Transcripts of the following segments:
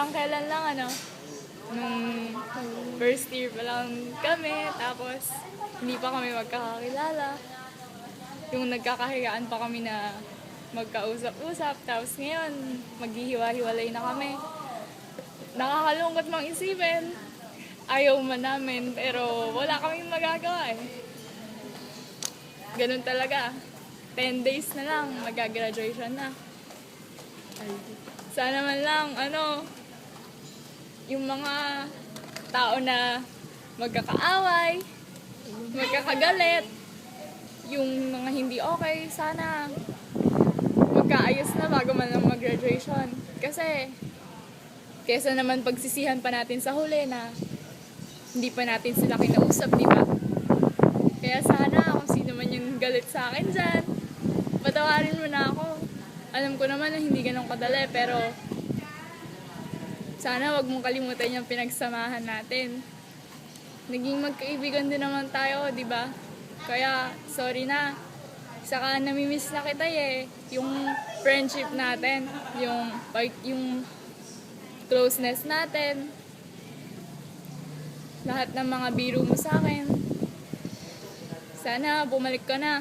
parang kailan lang nung first year pa lang kami, tapos hindi pa kami magkakakilala. Yung nagkakahigaan pa kami na magkausap-usap, tapos ngayon, maghihiwa-hiwalay na kami. Nakakalungkot mang isipin. Ayaw man namin, pero wala kaming magagawa eh. Ganun talaga. 10 days na lang, mag-graduation na. Sana man lang, yung mga tao na magkakaaway, magkakagalit, yung mga hindi okay, sana magkaayos na bago man lang mag-graduation. Kasi, kesa naman pagsisihan pa natin sa huli na hindi pa natin sila kinausap, di ba? Kaya sana kung sino man yung galit sa akin dyan, patawarin mo na ako. Alam ko naman na hindi ganun kadali, pero sana wag mong kalimutan yung pinagsamahan natin. Naging magkaibigan din naman tayo, di ba? Kaya, sorry na. Saka namimiss na kita eh. Yung friendship natin, yung closeness natin, lahat ng mga biro mo sa akin. Sana bumalik ka na.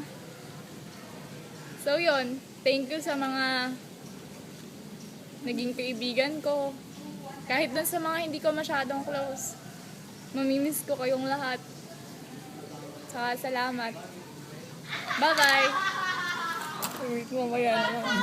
So yun, thank you sa mga naging kaibigan ko. Kahit dun sa mga hindi ko masyadong close. Mamimiss ko kayong lahat. Saka salamat. Bye-bye! Wait, mamaya naman.